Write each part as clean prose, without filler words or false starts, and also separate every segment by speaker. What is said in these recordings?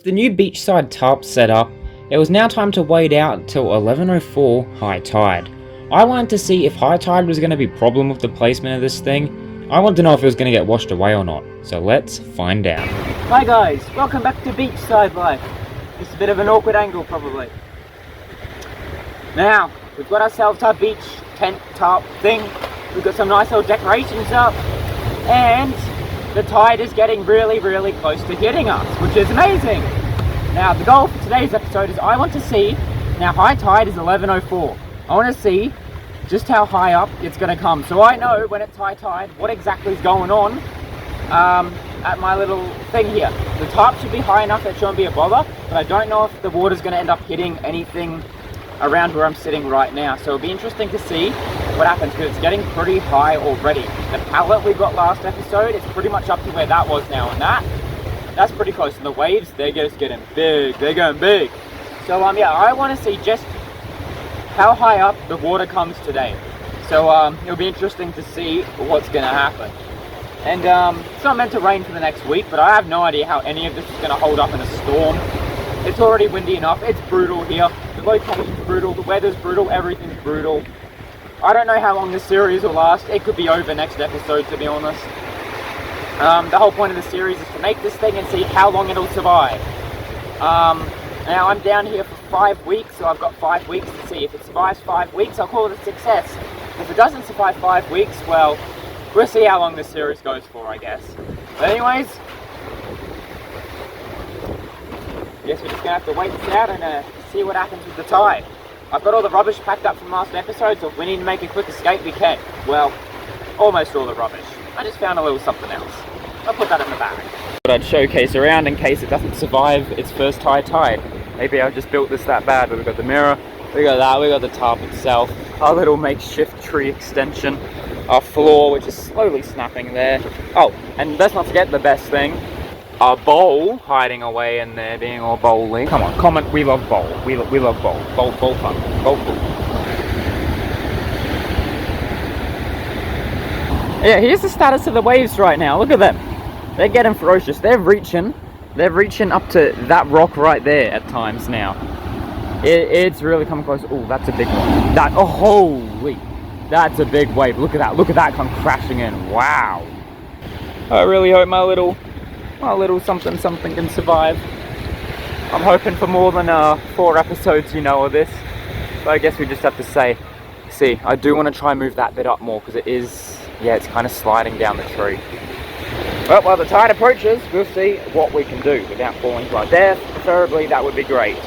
Speaker 1: The new beachside tarp set up, it was now time to wait out until 11:04 high tide. I wanted to see if high tide was going to be a problem with the placement of this thing. I wanted to know if it was going to get washed away or not, so let's find out.
Speaker 2: Hi guys, welcome back to Beachside Life. Just a bit of an awkward angle probably. Now, we've got ourselves our beach tent tarp thing. We've got some nice little decorations up, and the tide is getting really close to hitting us, which is amazing. Now the goal for today's episode is I want to see, now high tide is 11:04. I want to see just how high up it's going to come, so I know when it's high tide what exactly is going on at my little thing here. The tarp should be high enough that it shouldn't be a bother, but I don't know if the water's going to end up hitting anything around where I'm sitting right now, so it'll be interesting to see what happens because it's getting pretty high already. The pallet we got last episode is pretty much up to where that was now, and that's pretty close. And the waves, they're just getting big, they're going big. So yeah, I want to see just how high up the water comes today. So it'll be interesting to see what's going to happen. And it's not meant to rain for the next week, but I have no idea how any of this is going to hold up in a storm. It's already windy enough, it's brutal here. The location's brutal, the weather's brutal, everything's brutal. I don't know how long this series will last. It could be over next episode, to be honest. The whole point of the series is to make this thing and see how long it'll survive. Now I'm down here for 5 weeks, so I've got 5 weeks to see. If it survives 5 weeks, I'll call it a success. If it doesn't survive 5 weeks, well, we'll see how long this series goes for, I guess. But anyways, I guess we're just going to have to wait this out and see what happens with the tide. I've got all the rubbish packed up from last episode, so if we need to make a quick escape, we can. Well, almost all the rubbish. I just found a little something else. I'll put that in the bag. But I'd showcase around in case it doesn't survive its first high tide. Maybe I just built this that bad, but we've got the mirror, we got that, we got the tarp itself, our little makeshift tree extension, our floor, which is slowly snapping there. Oh, and let's not forget the best thing. Our bowl hiding away in there, being all bowling. Come on, comment, we love bowl. We love bowl. Bowl fun. Bowl cool. Yeah, here's the status of the waves right now. Look at them. They're getting ferocious. They're reaching up to that rock right there at times now. It's really coming close. Oh, that's a big one. Oh, holy. That's a big wave. Look at that. Look at that come crashing in. Wow. I really hope my little something can survive. I'm hoping for more than 4 episodes, of this. But I guess we just have to see, I do want to try and move that bit up more because it is, yeah, it's kind of sliding down the tree. Well, while the tide approaches, we'll see what we can do without falling to our death. Preferably, that would be great.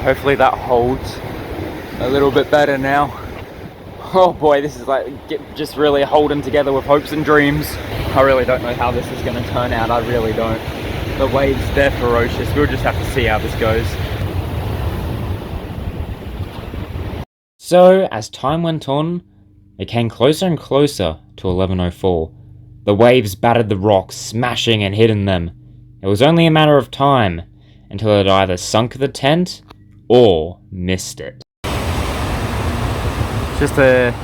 Speaker 2: Hopefully that holds a little bit better now. Oh boy, this is like just really holding together with hopes and dreams. I really don't know how this is going to turn out. I really don't. The waves, they're ferocious. We'll just have to see how this goes.
Speaker 1: So, as time went on, it came closer and closer to 11:04. The waves battered the rocks, smashing and hitting them. It was only a matter of time until it either sunk the tent or missed it.
Speaker 2: Just a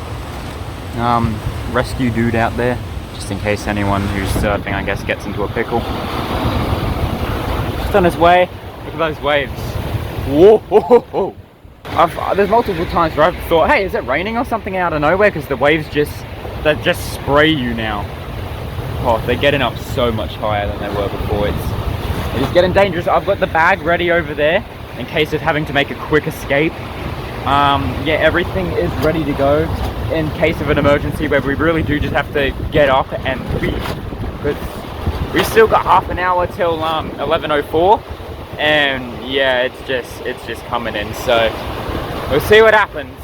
Speaker 2: rescue dude out there, just in case anyone who's surfing, I guess, gets into a pickle. Just on his way. Look at those waves. Whoa, whoa, whoa. There's multiple times where I've thought, hey, is it raining or something out of nowhere? Because the waves they just spray you now. Oh, they're getting up so much higher than they were before. It's getting dangerous. I've got the bag ready over there in case of having to make a quick escape. Yeah, everything is ready to go in case of an emergency where we really do just have to get up and leave. But we've still got half an hour till 11:04, and yeah, it's just coming in. So we'll see what happens.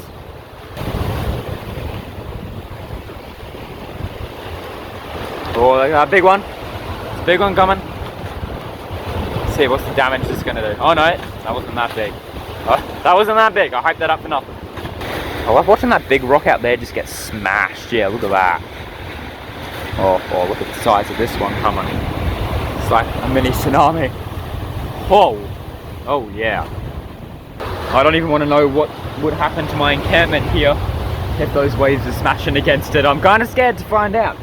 Speaker 2: Oh, look at that big one.
Speaker 1: big one coming. Let's see what's the damage this is gonna do. Oh no, that wasn't that big. Oh, that wasn't that big. I hyped that up for nothing. I love watching that big rock out there just get smashed. Yeah, look at that. Oh, look at the size of this one coming. It's like a mini tsunami. Oh yeah. I don't even want to know what would happen to my encampment here if those waves are smashing against it. I'm kind of scared to find out.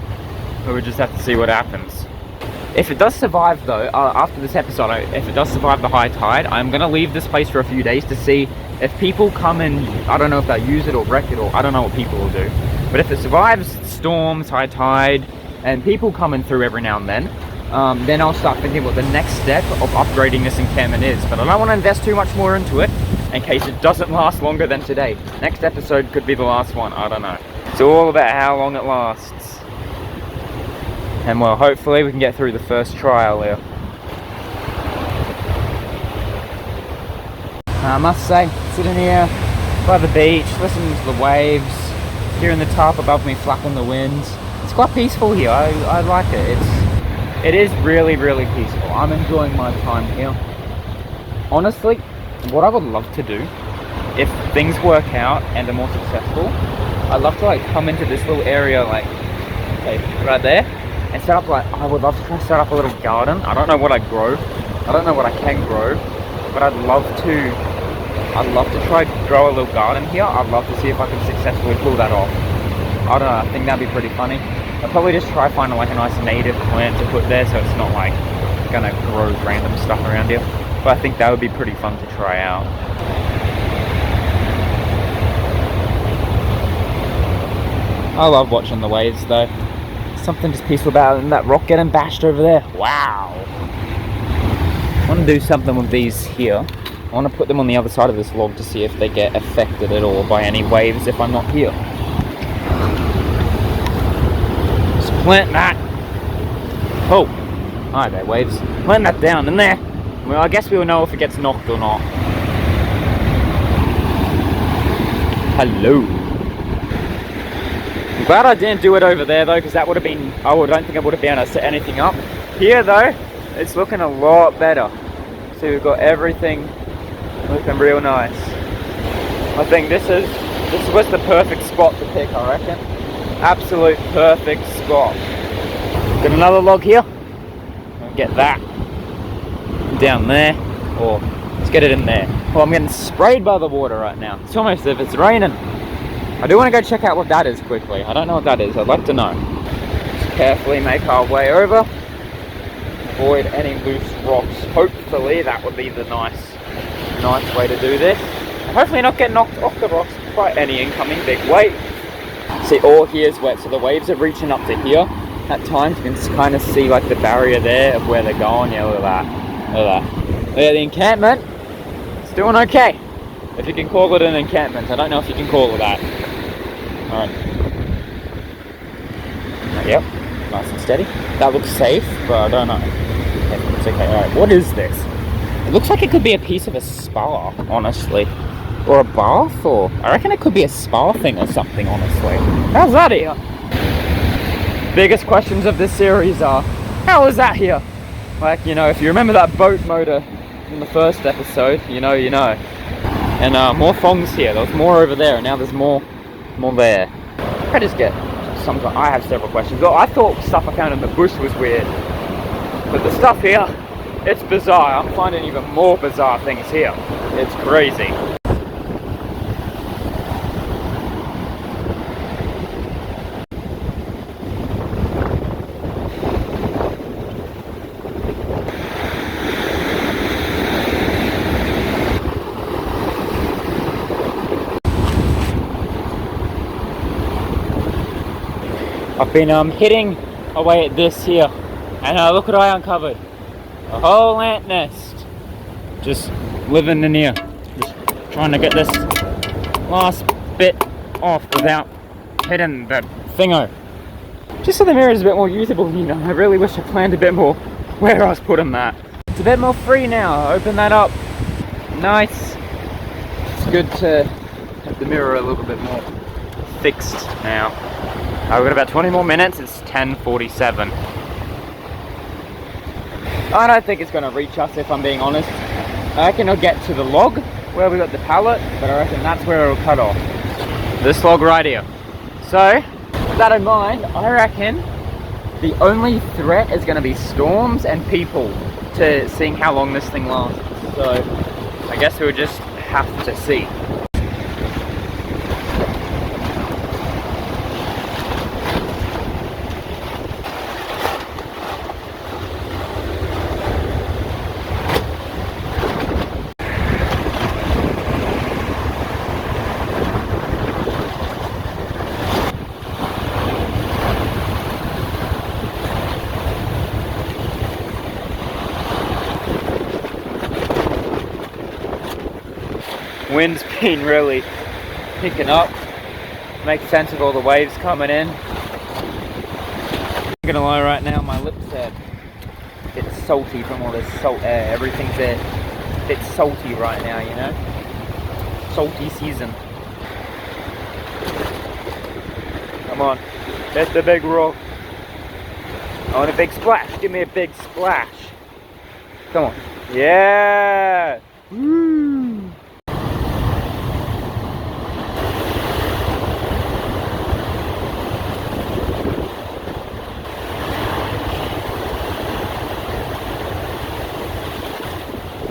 Speaker 1: But we just have to see what happens. If it does survive though, after this episode, if it does survive the high tide, I'm going to leave this place for a few days to see if people come and, I don't know if they'll use it or wreck it, or I don't know what people will do. But if it survives storms, high tide, and people coming through every now and then I'll start thinking what the next step of upgrading this encampment is. But I don't want to invest too much more into it in case it doesn't last longer than today. Next episode could be the last one, I don't know. It's all about how long it lasts. And well, hopefully we can get through the first trial here. I must say, sitting here by the beach, listening to the waves, hearing the tarp above me flapping the wind, it's quite peaceful here. I like it. It is really, really peaceful. I'm enjoying my time here. Honestly, what I would love to do, if things work out and are more successful, I'd love to like come into this little area, like, okay, right there, and set up like, I would love to try to set up a little garden. I don't know what I grow. I don't know what I can grow, but I'd love to try to grow a little garden here. I'd love to see if I can successfully pull that off. I don't know, I think that'd be pretty funny. I'll probably just try finding like a nice native plant to put there so it's not like gonna grow random stuff around here. But I think that would be pretty fun to try out. I love watching the waves though. Something just peaceful about it, and that rock getting bashed over there. Wow. I want to do something with these here. I want to put them on the other side of this log to see if they get affected at all by any waves if I'm not here. Plant that. Oh, hi there, waves. Plant that down in there. Well, I guess we will know if it gets knocked or not. Hello. I'm glad I didn't do it over there though, because that would have been, I don't think I would have been able to set anything up. Here though, it's looking a lot better. See, we've got everything looking real nice. I think this was the perfect spot to pick, I reckon. Absolute perfect spot. Got another log here. I'll get that down there, or let's get it in there. Well, I'm getting sprayed by the water right now. It's almost as if it's raining. I do want to go check out what that is quickly. I don't know what that is. I'd like to know. Just carefully make our way over. Avoid any loose rocks. Hopefully that would be the nice way to do this. Hopefully not get knocked off the rocks by any incoming big wave. See, all here is wet, so the waves are reaching up to here. At times you can kind of see like the barrier there of where they're going. Yeah, look at that. Look at that. Yeah, the encampment, it's doing okay. If you can call it an encampment. I don't know if you can call it that. Alright. Yep, nice and steady. That looks safe, but I don't know. Yeah, it's okay. Alright, what is this? It looks like it could be a piece of a spa, honestly. Or a bath, or I reckon it could be a spa thing or something, honestly. How's that here? Biggest questions of this series are, how is that here? Like, you know, if you remember that boat motor in the first episode, you know. And more thongs here. There was more over there, and now there's more there. I just get sometimes I have several questions. Oh, I thought stuff I found in the bush was weird, but the stuff here, it's bizarre. I'm finding even more bizarre things here. It's crazy. I've been hitting away at this here, and look what I uncovered. A whole ant nest. Just living in here. Just trying to get this last bit off without hitting the thingo. Just so the mirror is a bit more usable, you know. I really wish I planned a bit more where I was putting that. It's a bit more free now. Open that up. Nice. It's good to have the mirror a little bit more fixed now. I've got about 20 more minutes. It's 10:47.
Speaker 2: I don't think it's going to reach us, if I'm being honest. I reckon it'll get to the log where we got the pallet, but I reckon that's where it'll cut off. This log right here. So, with that in mind, I reckon the only threat is going to be storms and people to seeing how long this thing lasts. So, I guess we'll just have to see. Wind's been really picking up. Makes sense of all the waves coming in. I'm gonna lie right now, my lips are a bit salty from all this salt air. Everything's a bit salty right now, you know? Salty season. Come on, hit the big rock. I want a big splash. Give me a big splash. Come on. Yeah! Woo!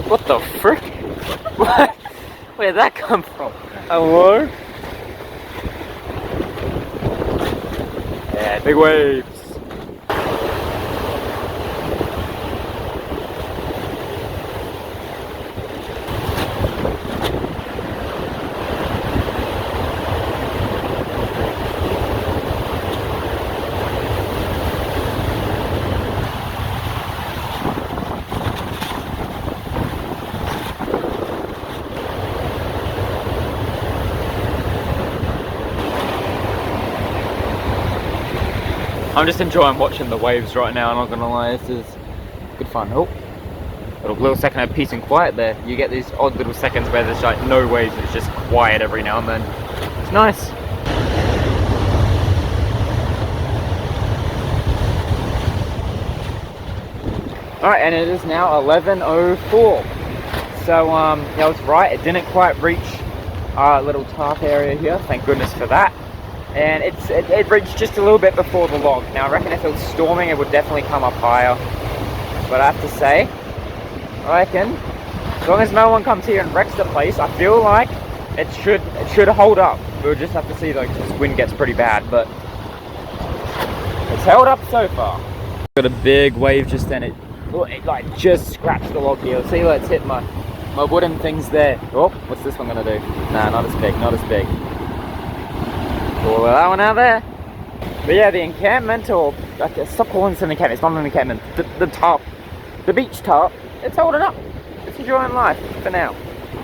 Speaker 2: What the frick? What? Where'd that come from? Hello? Yeah, big waves. I'm just enjoying watching the waves right now, I'm not gonna lie, this is good fun. Oh, little second of peace and quiet there. You get these odd little seconds where there's like no waves, it's just quiet every now and then. It's nice. Alright, and it is now 11:04. So, yeah, I was right, it didn't quite reach our little tarp area here, thank goodness for that. And it reached just a little bit before the log. Now I reckon if it was storming it would definitely come up higher. But I have to say, I reckon as long as no one comes here and wrecks the place, I feel like it should hold up. We'll just have to see though, because this wind gets pretty bad, but it's held up so far. Got a big wave just then, it like just scratched the log here. See, let's hit my wooden things there. Oh, what's this one gonna do? Nah, not as big, not as big. Pull that one out there. But yeah, the encampment, or stop calling this an encampment, it's not an encampment. The tarp, the beach tarp, it's holding up. It's enjoying life for now.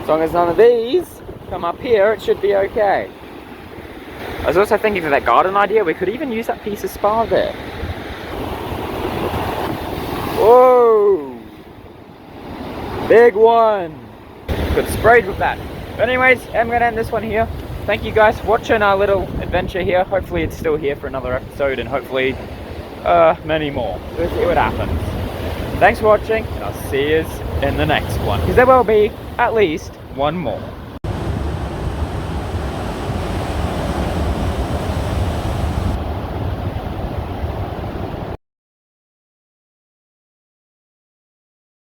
Speaker 2: As long as none of these come up here, it should be okay. I was also thinking for that garden idea, we could even use that piece of spar there. Whoa! Big one! Could sprayed with that. But anyways, I'm going to end this one here. Thank you guys for watching our little adventure here. Hopefully it's still here for another episode, and hopefully many more. We'll see what happens. Thanks for watching, and I'll see you in the next one, because there will be at least one more.